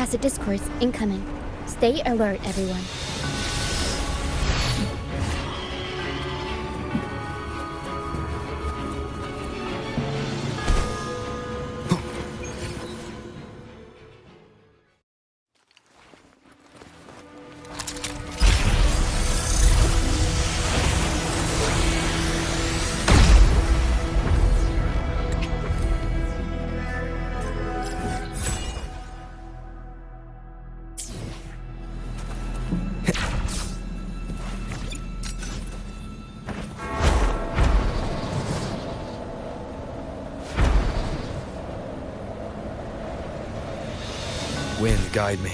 Tacit discords incoming. Stay alert, everyone. Wind, guide me.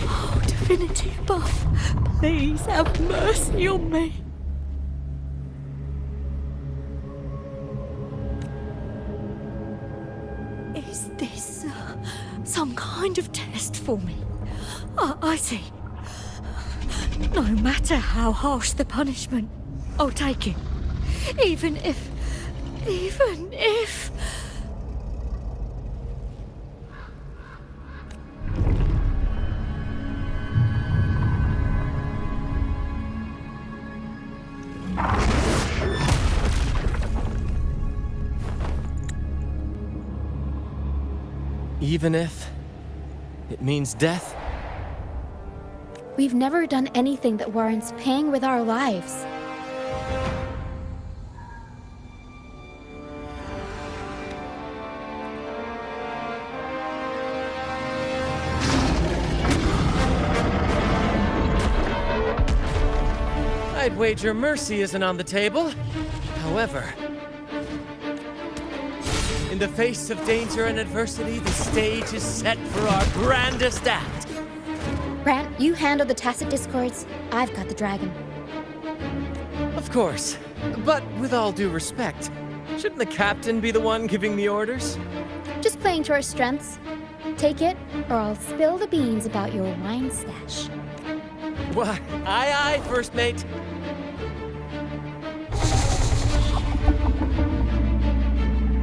Oh, Divinity above, please have mercy on me. Is this some kind of test for me? I see. No matter how harsh the punishment, I'll take it. Even if... Even if it means death? We've never done anything that warrants paying with our lives. I'd wager mercy isn't on the table. However, in the face of danger and adversity, the stage is set for our grandest act. Brant, you handle the Tacit discords. I've got the dragon. Of course, but with all due respect, shouldn't the captain be the one giving the orders? Just playing to our strengths. Take it, or I'll spill the beans about your wine stash. Why, aye, first mate.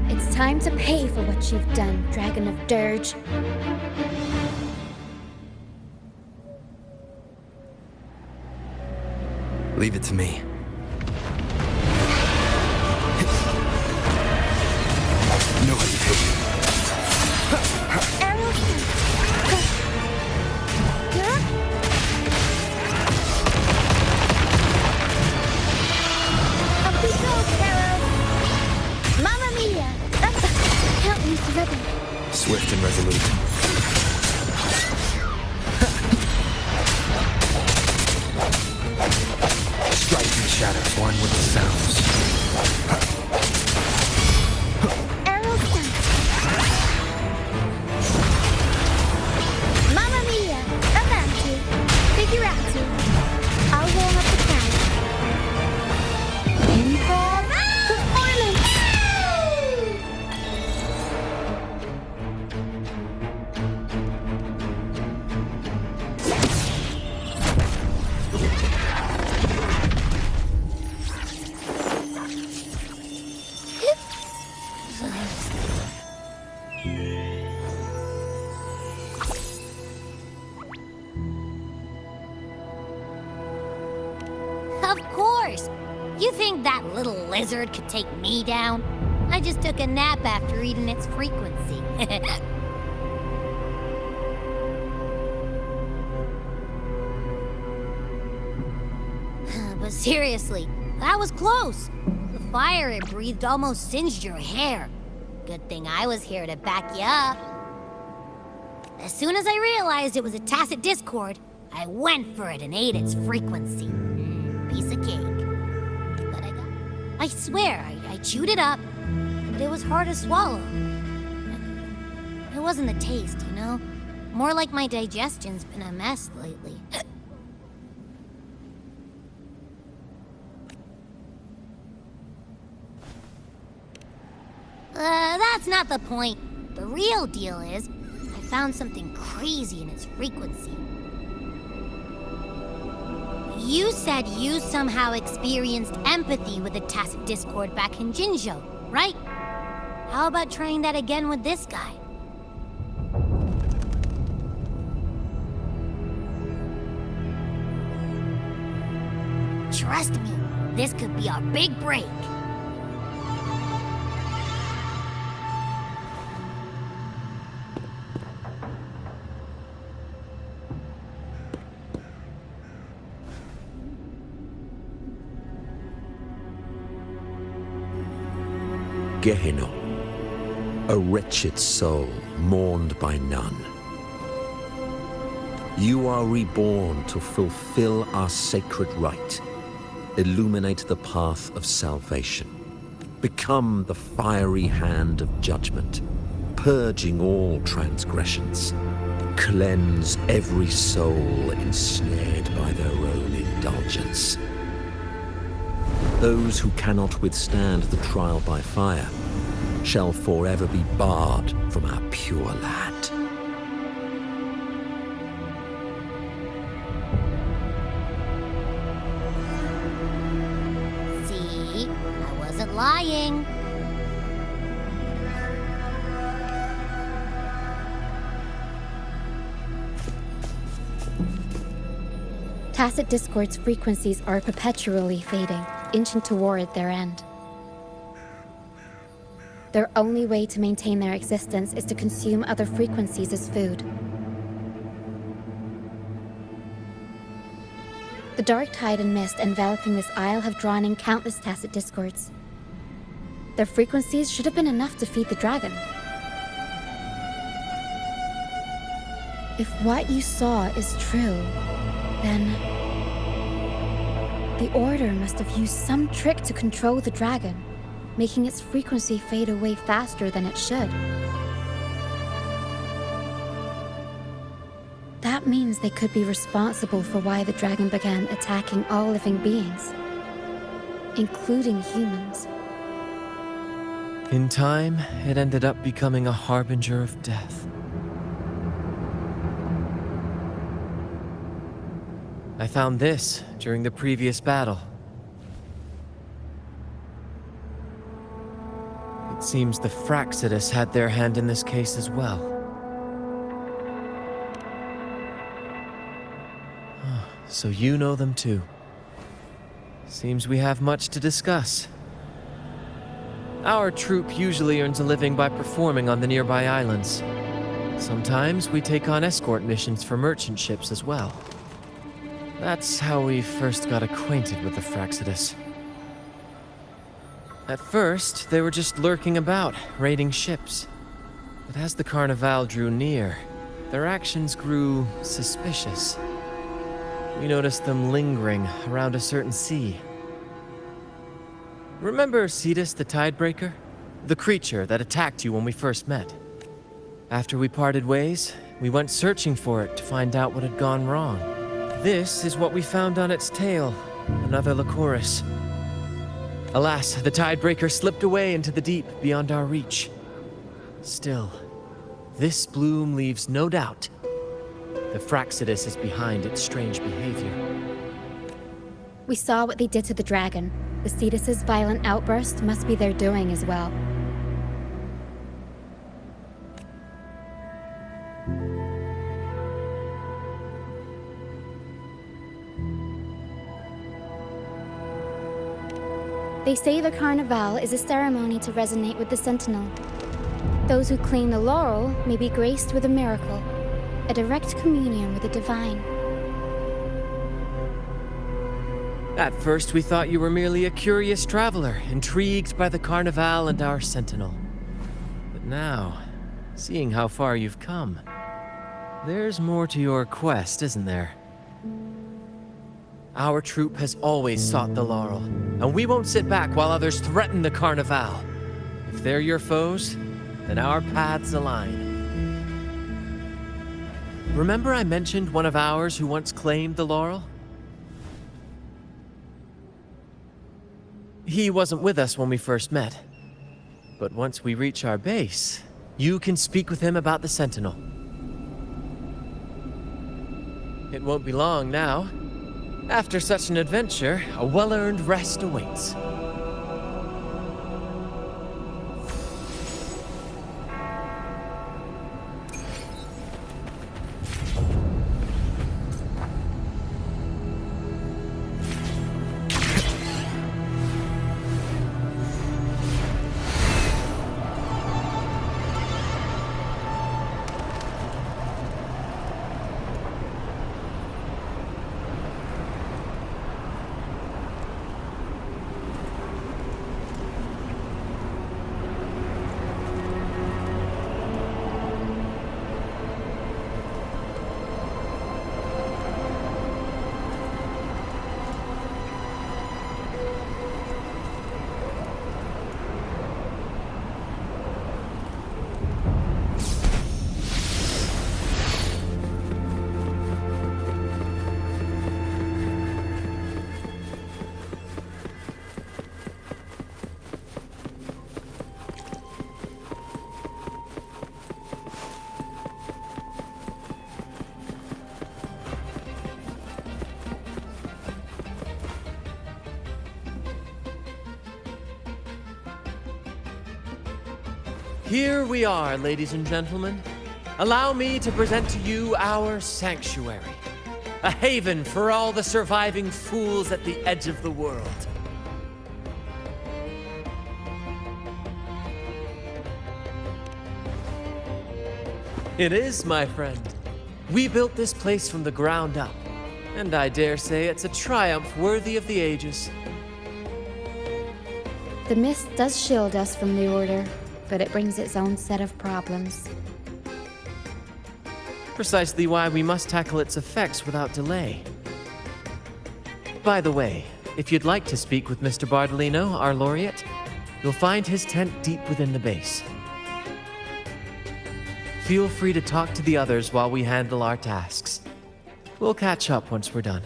It's time to pay for what you've done, Dragon of Dirge. Leave it to me. No hesitation. Arrow. Yeah? Up we go, Arrow. Mamma mia! Can't lose the rhythm. Swift and resolute. Strike and shatter, one with the sounds. Arrow down. Mamma mia! Avanti. Figurati. I'll warm up the crowd. Improv performance! Of course! You think that little lizard could take me down? I just took a nap after eating its frequency. But seriously, that was close. The fire it breathed almost singed your hair. Good thing I was here to back you up. As soon as I realized it was a Tacit discord, I went for it and ate its frequency. Piece of cake. But I swear, I chewed it up, but it was hard to swallow. It wasn't the taste, you know? More like my digestion's been a mess lately. that's not the point. The real deal is, I found something crazy in its frequency. You said you somehow experienced empathy with the tacit discord back in Jinzhou, right? How about trying that again with this guy? Trust me, this could be our big break. Gehenna, a wretched soul mourned by none. You are reborn to fulfill our sacred rite, illuminate the path of salvation, become the fiery hand of judgment, purging all transgressions, cleanse every soul ensnared by their own indulgence. Those who cannot withstand the trial by fire shall forever be barred from our pure land. See, I wasn't lying. Tacit discord's frequencies are perpetually fading, inching toward their end. Their only way to maintain their existence is to consume other frequencies as food. The dark tide and mist enveloping this isle have drawn in countless tacit discords. Their frequencies should have been enough to feed the dragon. If what you saw is true, then the Order must have used some trick to control the dragon, making its frequency fade away faster than it should. That means they could be responsible for why the dragon began attacking all living beings, including humans. In time, it ended up becoming a harbinger of death. I found this during the previous battle. It seems the Fraxidus had their hand in this case as well. So you know them too. Seems we have much to discuss. Our troop usually earns a living by performing on the nearby islands. Sometimes we take on escort missions for merchant ships as well. That's how we first got acquainted with the Fraxidus. At first, they were just lurking about, raiding ships. But as the Carnival drew near, their actions grew suspicious. We noticed them lingering around a certain sea. Remember Cetus the Tidebreaker? The creature that attacked you when we first met. After we parted ways, we went searching for it to find out what had gone wrong. This is what we found on its tail, another Lycoris. Alas, the Tidebreaker slipped away into the deep beyond our reach. Still, this bloom leaves no doubt. The Fraxidus is behind its strange behavior. We saw what they did to the dragon. The Cetus's violent outburst must be their doing as well. They say the Carnival is a ceremony to resonate with the Sentinel. Those who claim the laurel may be graced with a miracle, a direct communion with the divine. At first, we thought you were merely a curious traveler, intrigued by the Carnival and our Sentinel. But now, seeing how far you've come, there's more to your quest, isn't there? Our troop has always sought the laurel, and we won't sit back while others threaten the Carnival. If they're your foes, then our paths align. Remember I mentioned one of ours who once claimed the laurel? He wasn't with us when we first met. But once we reach our base, you can speak with him about the Sentinel. It won't be long now. After such an adventure, a well-earned rest awaits. Here we are, ladies and gentlemen. Allow me to present to you our sanctuary. A haven for all the surviving fools at the edge of the world. It is, my friend. We built this place from the ground up, and I dare say it's a triumph worthy of the ages. The mist does shield us from the Order, but it brings its own set of problems. Precisely why we must tackle its effects without delay. By the way, if you'd like to speak with Mr. Bardolino, our laureate, you'll find his tent deep within the base. Feel free to talk to the others while we handle our tasks. We'll catch up once we're done.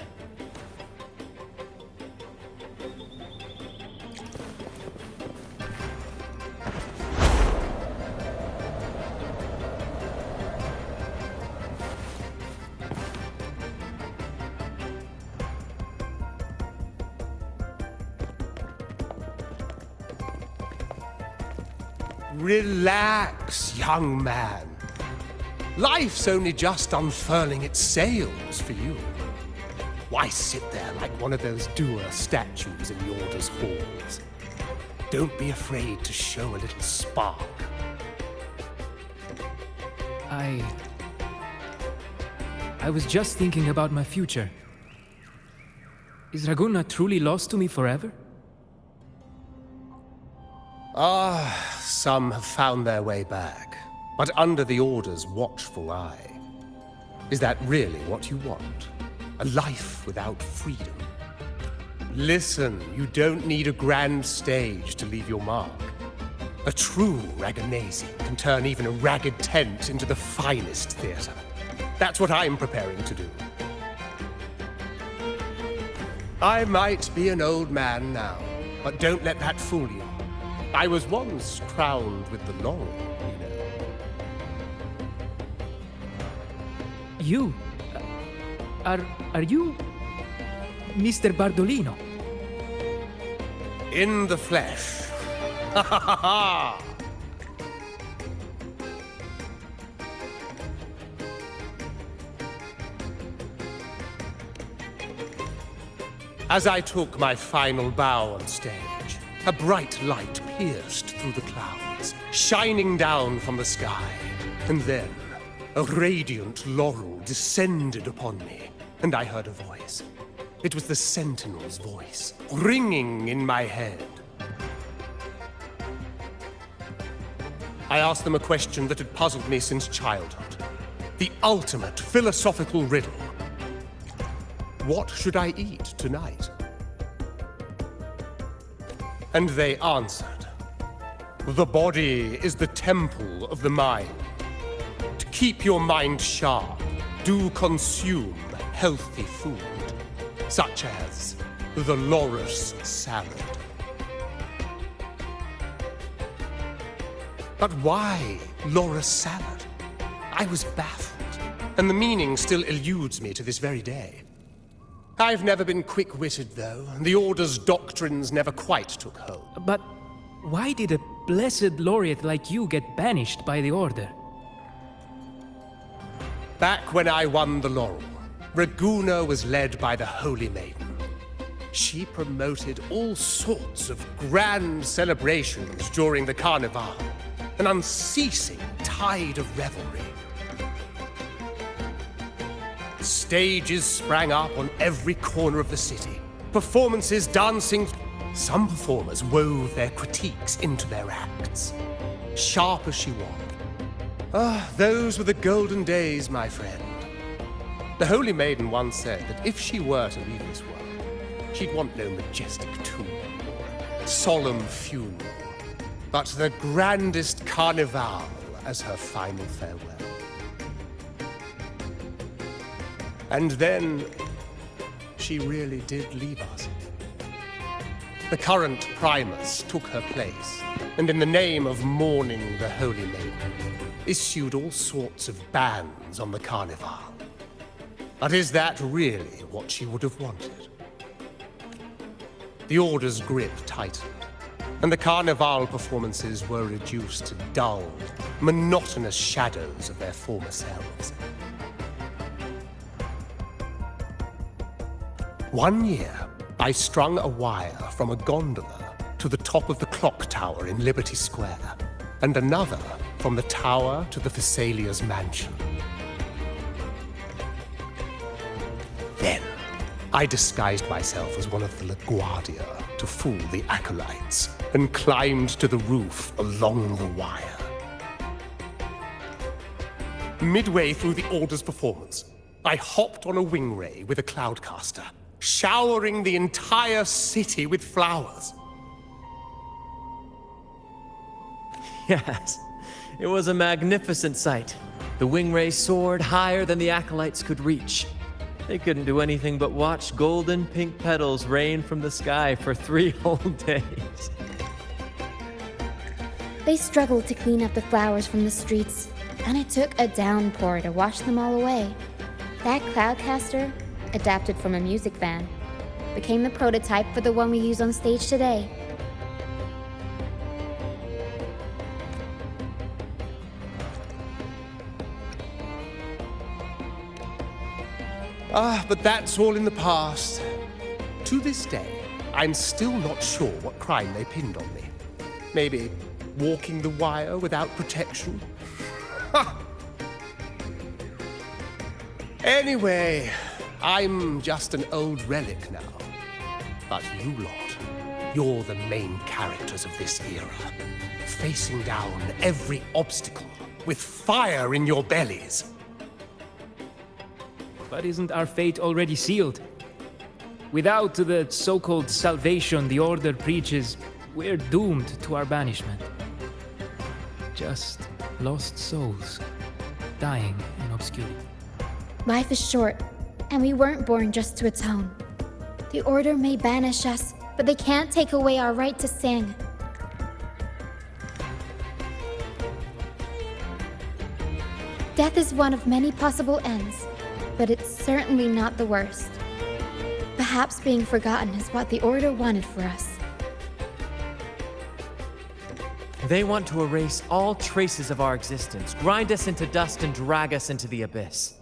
Relax, young man. Life's only just unfurling its sails for you. Why sit there like one of those dour statues in the Order's halls? Don't be afraid to show a little spark. I was just thinking about my future. Is Raguna truly lost to me forever? Some have found their way back, but under the Order's watchful eye. Is that really what you want? A life without freedom? Listen, you don't need a grand stage to leave your mark. A true Raganese can turn even a ragged tent into the finest theater. That's what I'm preparing to do. I might be an old man now, but don't let that fool you. I was once crowned with the laurel, you know. You? Are you Mr. Bardolino? In the flesh. Ha ha ha ha! As I took my final bow on stage, a bright light pierced through the clouds, shining down from the sky. And then, a radiant laurel descended upon me, and I heard a voice. It was the Sentinel's voice, ringing in my head. I asked them a question that had puzzled me since childhood. The ultimate philosophical riddle. What should I eat tonight? And they answered. The body is the temple of the mind. To keep your mind sharp, do consume healthy food, such as the Loris salad. But why Laura's salad? I was baffled, and the meaning still eludes me to this very day. I've never been quick-witted, though. The Order's doctrines never quite took hold. But why did a blessed laureate like you get banished by the Order? Back when I won the laurel, Raguna was led by the Holy Maiden. She promoted all sorts of grand celebrations during the Carnival, an unceasing tide of revelry. Stages sprang up on every corner of the city, performances, dancing. Some performers wove their critiques into their acts, sharp as she was. Those were the golden days, my friend. The Holy Maiden once said that if she were to leave this world, she'd want no majestic tomb or solemn funeral, but the grandest carnival as her final farewell. And then, she really did leave us. The current Primus took her place, and in the name of mourning the Holy Maiden, issued all sorts of bans on the Carnival. But is that really what she would have wanted? The Order's grip tightened, and the Carnival performances were reduced to dull, monotonous shadows of their former selves. One year, I strung a wire from a gondola to the top of the clock tower in Liberty Square, and another from the tower to the Thessalia's mansion. Then, I disguised myself as one of the LaGuardia to fool the acolytes, and climbed to the roof along the wire. Midway through the Order's performance, I hopped on a wing ray with a cloudcaster, showering the entire city with flowers. Yes, it was a magnificent sight. The wingray soared higher than the acolytes could reach. They couldn't do anything but watch golden pink petals rain from the sky for 3 whole days. They struggled to clean up the flowers from the streets, and it took a downpour to wash them all away. That cloudcaster, adapted from a music van, became the prototype for the one we use on stage today. But that's all in the past. To this day, I'm still not sure what crime they pinned on me. Maybe walking the wire without protection? Anyway, I'm just an old relic now. But you lot, you're the main characters of this era, facing down every obstacle with fire in your bellies. But isn't our fate already sealed? Without the so-called salvation the Order preaches, we're doomed to our banishment. Just lost souls, dying in obscurity. Life is short, and we weren't born just to atone. The Order may banish us, but they can't take away our right to sing. Death is one of many possible ends, but it's certainly not the worst. Perhaps being forgotten is what the Order wanted for us. They want to erase all traces of our existence, grind us into dust and drag us into the abyss.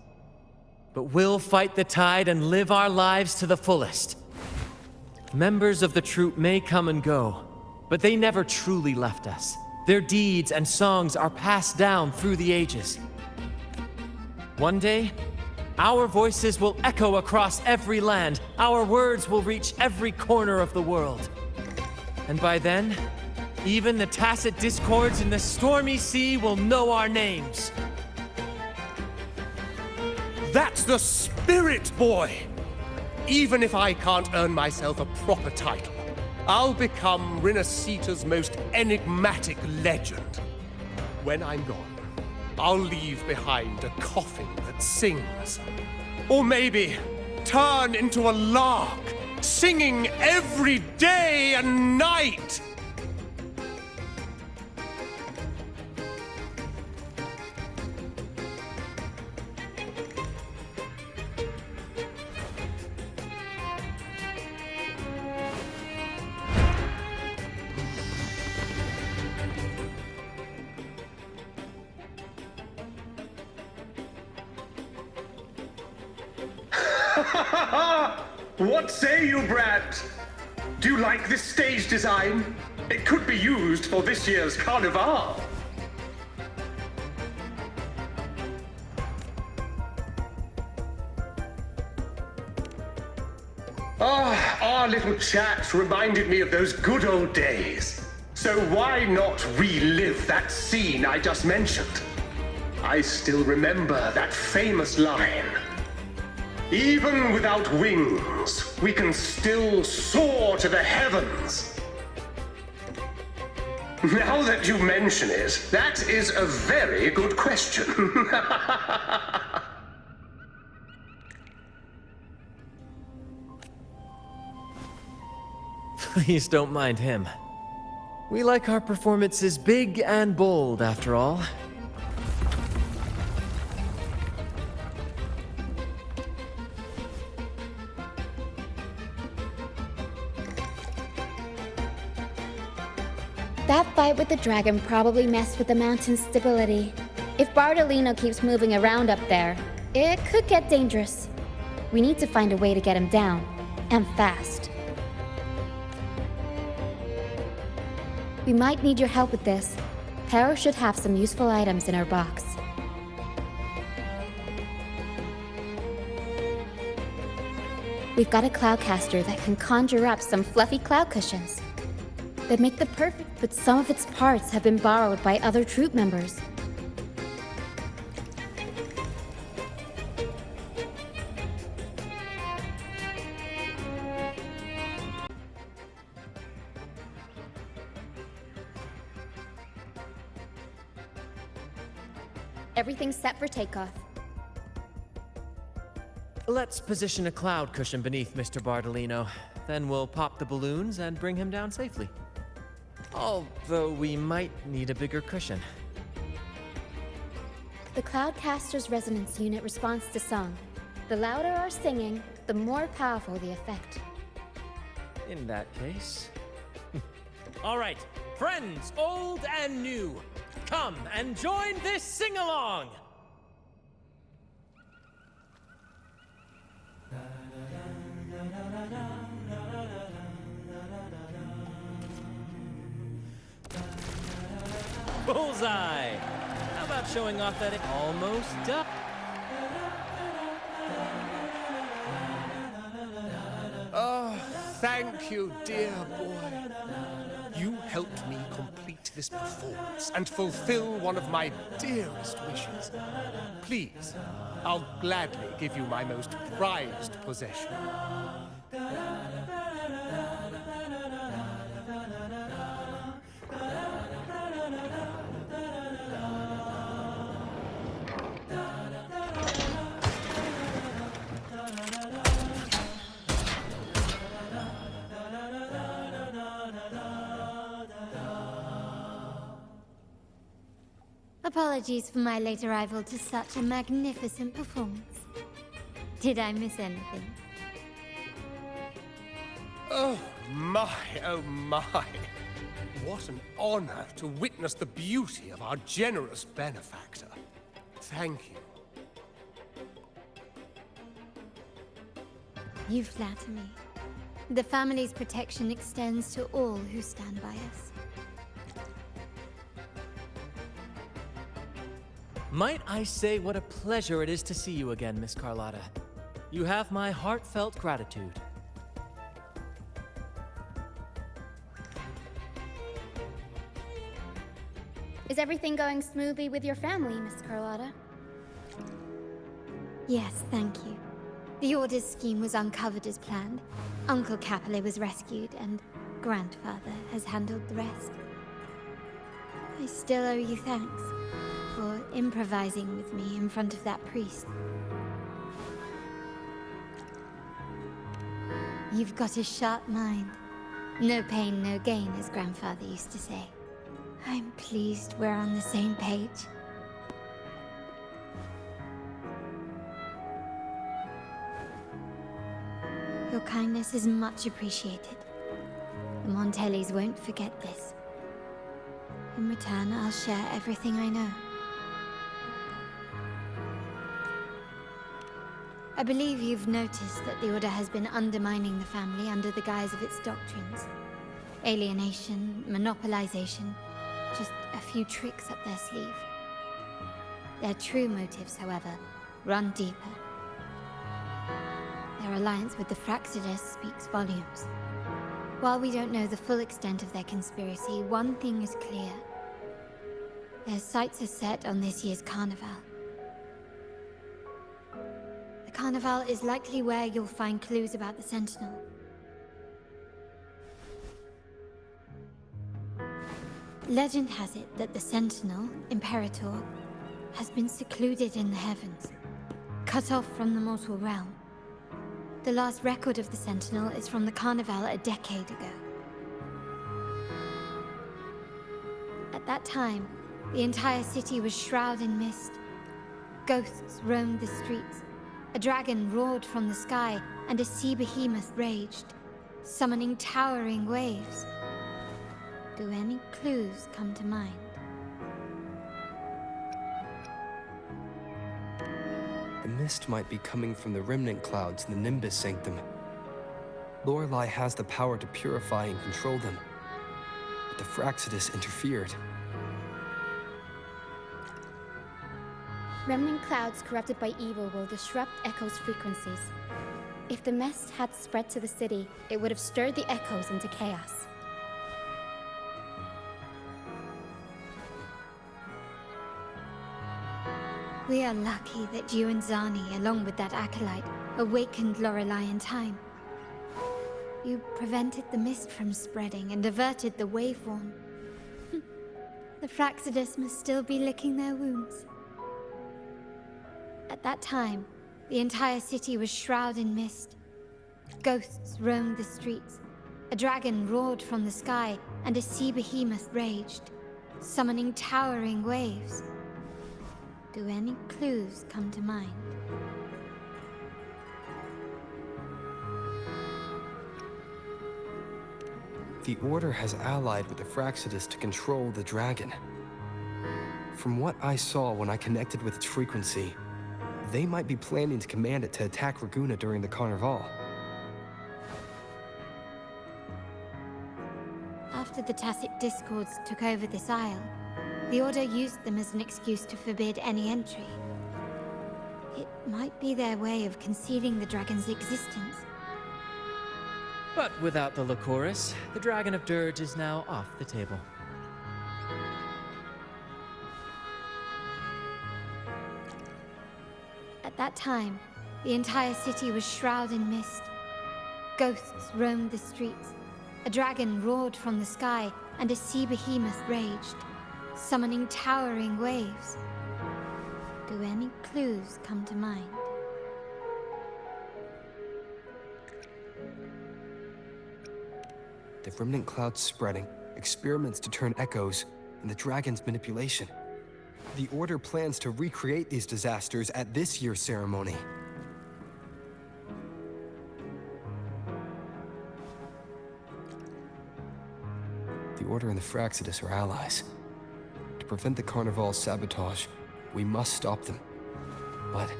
But we'll fight the tide and live our lives to the fullest. Members of the troupe may come and go, but they never truly left us. Their deeds and songs are passed down through the ages. One day, our voices will echo across every land. Our words will reach every corner of the world. And by then, even the tacit discords in the stormy sea will know our names. That's the spirit, boy! Even if I can't earn myself a proper title, I'll become Rinasita's most enigmatic legend. When I'm gone, I'll leave behind a coffin that sings. Or maybe turn into a lark, singing every day and night. What say you, Brad? Do you like this stage design? It could be used for this year's carnival. Our little chat reminded me of those good old days. So why not relive that scene I just mentioned? I still remember that famous line. Even without wings, we can still soar to the heavens. Now that you mention it, that is a very good question. Please don't mind him. We like our performances big and bold, after all. That fight with the dragon probably messed with the mountain's stability. If Bardolino keeps moving around up there, it could get dangerous. We need to find a way to get him down, and fast. We might need your help with this. Pero should have some useful items in her box. We've got a cloudcaster that can conjure up some fluffy cloud cushions. They'd make the perfect, but some of its parts have been borrowed by other troop members. Everything's set for takeoff. Let's position a cloud cushion beneath Mr. Bardolino. Then we'll pop the balloons and bring him down safely. Although we might need a bigger cushion. The Cloudcaster's resonance unit responds to song. The louder our singing, the more powerful the effect. In that case... All right, friends, old and new, come and join this sing-along! Bullseye! How about showing off that it almost done? Oh, thank you, dear boy. You helped me complete this performance and fulfill one of my dearest wishes. Please, I'll gladly give you my most prized possession. Apologies for my late arrival to such a magnificent performance. Did I miss anything? Oh my, oh my. What an honor to witness the beauty of our generous benefactor. Thank you. You flatter me. The family's protection extends to all who stand by us. Might I say what a pleasure it is to see you again, Miss Carlotta. You have my heartfelt gratitude. Is everything going smoothly with your family, Miss Carlotta? Yes, thank you. The Order's scheme was uncovered as planned. Uncle Capilet was rescued, and Grandfather has handled the rest. I still owe you thanks for improvising with me in front of that priest. You've got a sharp mind. No pain, no gain, as Grandfather used to say. I'm pleased we're on the same page. Your kindness is much appreciated. The Montellis won't forget this. In return, I'll share everything I know. I believe you've noticed that the Order has been undermining the family under the guise of its doctrines. Alienation, monopolization, just a few tricks up their sleeve. Their true motives, however, run deeper. Their alliance with the Fraxidus speaks volumes. While we don't know the full extent of their conspiracy, one thing is clear. Their sights are set on this year's carnival. The carnival is likely where you'll find clues about the Sentinel. Legend has it that the Sentinel, Imperator, has been secluded in the heavens, cut off from the mortal realm. The last record of the Sentinel is from the Carnival a decade ago. At that time, the entire city was shrouded in mist. Ghosts roamed the streets. A dragon roared from the sky, and a sea behemoth raged, summoning towering waves. Do any clues come to mind? The mist might be coming from the remnant clouds in the Nimbus Sanctum. Lorelei has the power to purify and control them, but the Fraxidus interfered. Remnant clouds corrupted by evil will disrupt Echo's frequencies. If the mist had spread to the city, it would have stirred the echoes into chaos. We are lucky that you and Zani, along with that acolyte, awakened Lorelei in time. You prevented the mist from spreading and averted the waveworn. The Fraxidus must still be licking their wounds. At that time, the entire city was shrouded in mist. Ghosts roamed the streets. A dragon roared from the sky, and a sea behemoth raged, summoning towering waves. Do any clues come to mind? The Order has allied with the Fraxidus to control the dragon. From what I saw when I connected with its frequency, they might be planning to command it to attack Raguna during the Carnival. After the Tacit Discords took over this isle, the Order used them as an excuse to forbid any entry. It might be their way of concealing the dragon's existence. But without the Lycoris, the Dragon of Dirge is now off the table. At that time, the entire city was shrouded in mist. Ghosts roamed the streets. A dragon roared from the sky, and a sea behemoth raged, summoning towering waves. Do any clues come to mind? The remnant clouds spreading, experiments to turn echoes, and the dragon's manipulation. The Order plans to recreate these disasters at this year's ceremony. The Order and the Fraxidus are allies. To prevent the Carnival's sabotage, we must stop them. But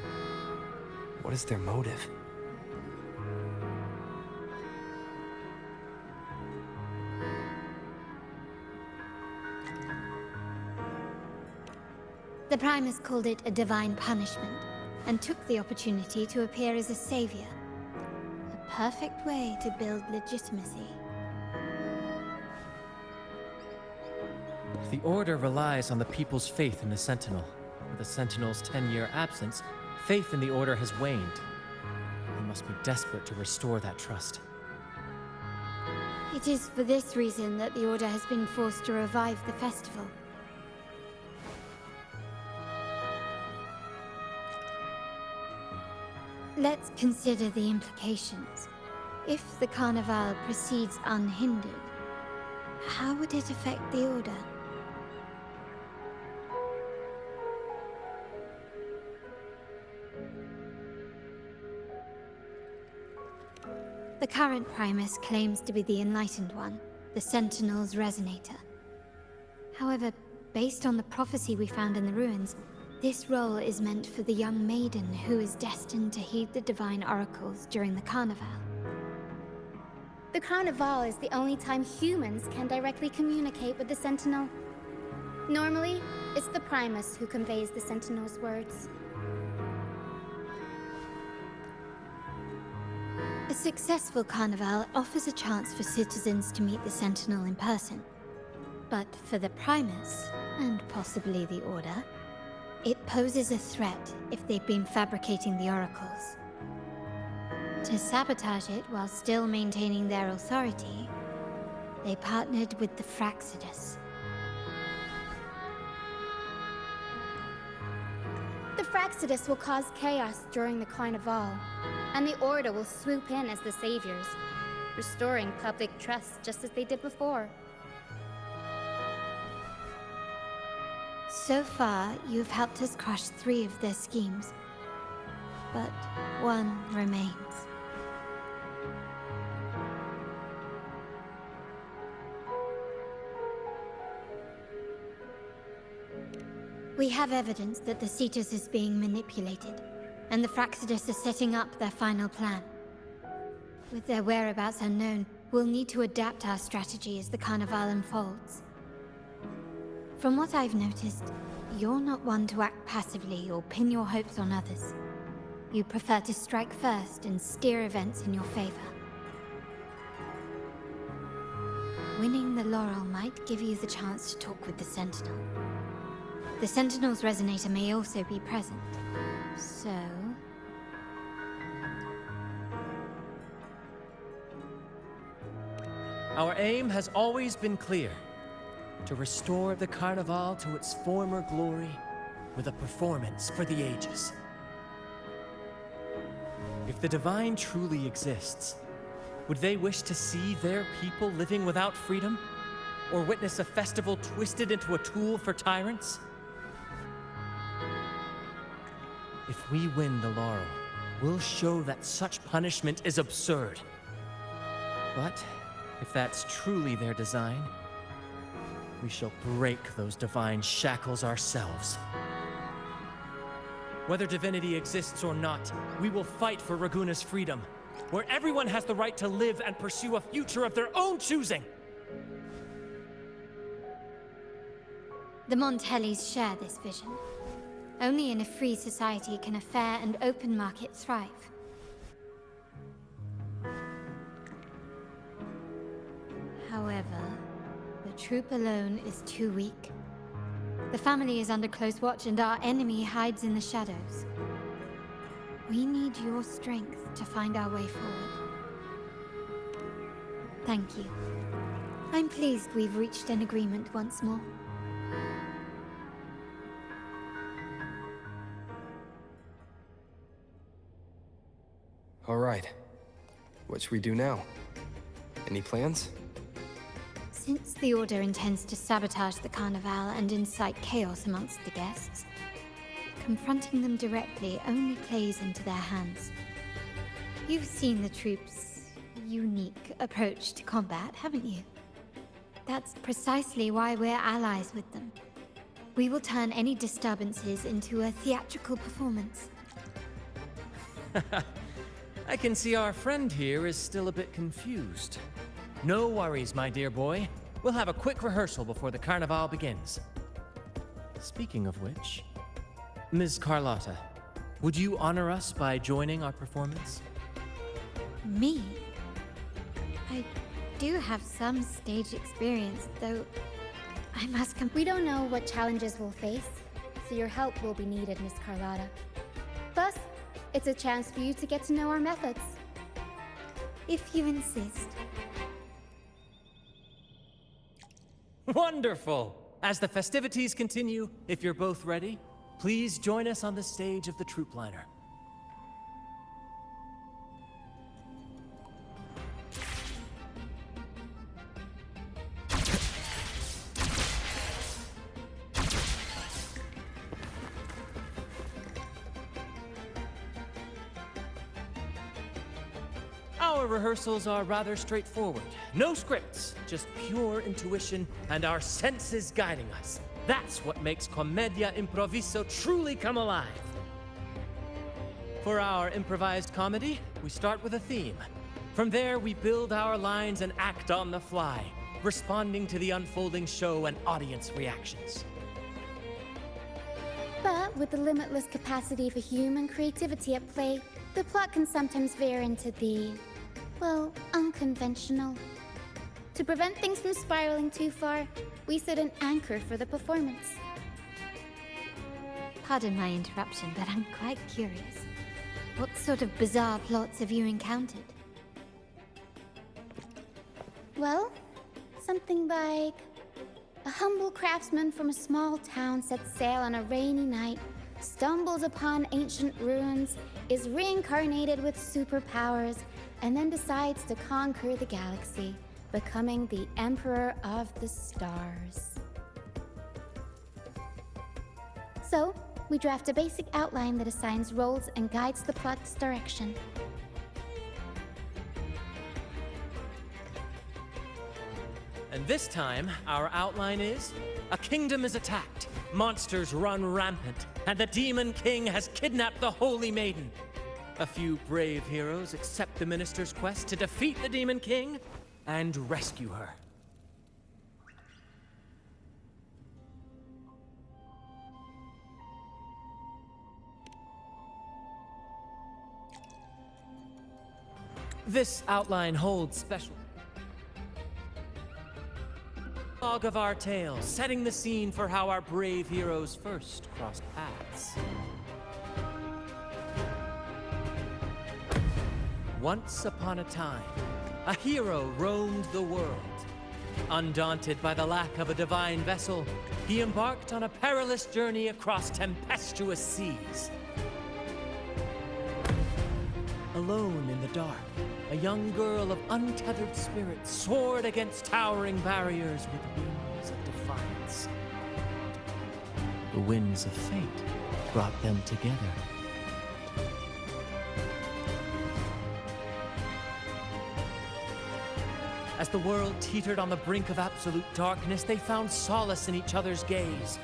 what is their motive? The Primus called it a divine punishment, and took the opportunity to appear as a savior. A perfect way to build legitimacy. The Order relies on the people's faith in the Sentinel. With the Sentinel's 10-year absence, faith in the Order has waned. We must be desperate to restore that trust. It is for this reason that the Order has been forced to revive the festival. Let's consider the implications. If the Carnival proceeds unhindered, how would it affect the Order? The current Primus claims to be the Enlightened One, the Sentinel's Resonator. However, based on the prophecy we found in the ruins, This role is meant for the young maiden who is destined to heed the divine oracles during the Carnival. The Carnival is the only time humans can directly communicate with the Sentinel. Normally, it's the Primus who conveys the Sentinel's words. A successful Carnival offers a chance for citizens to meet the Sentinel in person. But for the Primus, and possibly the Order, it poses a threat if they've been fabricating the oracles. To sabotage it while still maintaining their authority, they partnered with the Fraxidus. The Fraxidus will cause chaos during the Carnival, and the Order will swoop in as the saviors, restoring public trust just as they did before. So far, you've helped us crush 3 of their schemes, but one remains. We have evidence that the Cetus is being manipulated, and the Fraxidus are setting up their final plan. With their whereabouts unknown, we'll need to adapt our strategy as the Carnival unfolds. From what I've noticed, you're not one to act passively or pin your hopes on others. You prefer to strike first and steer events in your favor. Winning the laurel might give you the chance to talk with the Sentinel. The Sentinel's resonator may also be present, so... Our aim has always been clear. To restore the Carnival to its former glory with a performance for the ages. If the Divine truly exists, would they wish to see their people living without freedom? Or witness a festival twisted into a tool for tyrants? If we win the laurel, we'll show that such punishment is absurd. But if that's truly their design, we shall break those divine shackles ourselves. Whether divinity exists or not, we will fight for Raguna's freedom, where everyone has the right to live and pursue a future of their own choosing. The Montellis share this vision. Only in a free society can a fair and open market thrive. However, the troop alone is too weak. The family is under close watch and our enemy hides in the shadows. We need your strength to find our way forward. Thank you. I'm pleased we've reached an agreement once more. All right. What should we do now? Any plans? Since the Order intends to sabotage the Carnival and incite chaos amongst the guests, confronting them directly only plays into their hands. You've seen the troops' unique approach to combat, haven't you? That's precisely why we're allies with them. We will turn any disturbances into a theatrical performance. I can see our friend here is still a bit confused. No worries, my dear boy. We'll have a quick rehearsal before the Carnival begins. Speaking of which, Ms. Carlotta, would you honor us by joining our performance? Me? I do have some stage experience, though I must We don't know what challenges we'll face, so your help will be needed, Miss Carlotta. Plus, it's a chance for you to get to know our methods. If you insist. Wonderful! As the festivities continue, if you're both ready, please join us on the stage of the troop liner. Our rehearsals are rather straightforward. No scripts, just pure intuition and our senses guiding us. That's what makes Commedia Improviso truly come alive. For our improvised comedy, we start with a theme. From there, we build our lines and act on the fly, responding to the unfolding show and audience reactions. But with the limitless capacity for human creativity at play, the plot can sometimes veer into the, well, unconventional. To prevent things from spiraling too far, we set an anchor for the performance. Pardon my interruption, but I'm quite curious. What sort of bizarre plots have you encountered? Well, something like a humble craftsman from a small town sets sail on a rainy night, stumbles upon ancient ruins, is reincarnated with superpowers, and then decides to conquer the galaxy, becoming the Emperor of the Stars. So, we draft a basic outline that assigns roles and guides the plot's direction. And this time, our outline is: a kingdom is attacked, monsters run rampant, and the Demon King has kidnapped the Holy Maiden. A few brave heroes accept the minister's quest to defeat the Demon King and rescue her. This outline holds special log of our tale, setting the scene for how our brave heroes first crossed paths. Once upon a time, a hero roamed the world. Undaunted by the lack of a divine vessel, he embarked on a perilous journey across tempestuous seas. Alone in the dark, a young girl of untethered spirit soared against towering barriers with wings of defiance. The winds of fate brought them together. As the world teetered on the brink of absolute darkness, they found solace in each other's gaze.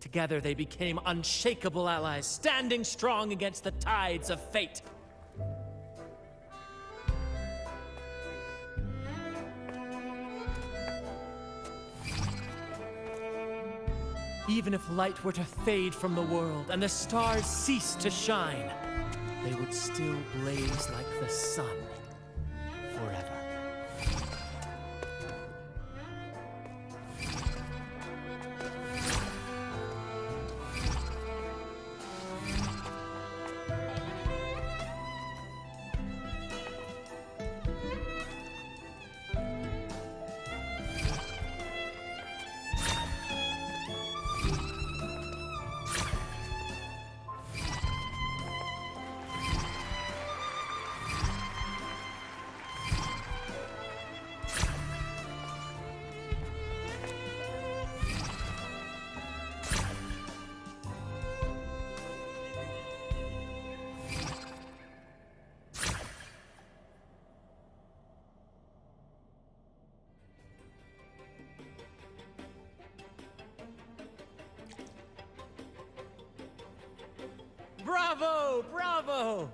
Together they became unshakable allies, standing strong against the tides of fate. Even if light were to fade from the world and the stars cease to shine, they would still blaze like the sun forever. Bravo! Bravo!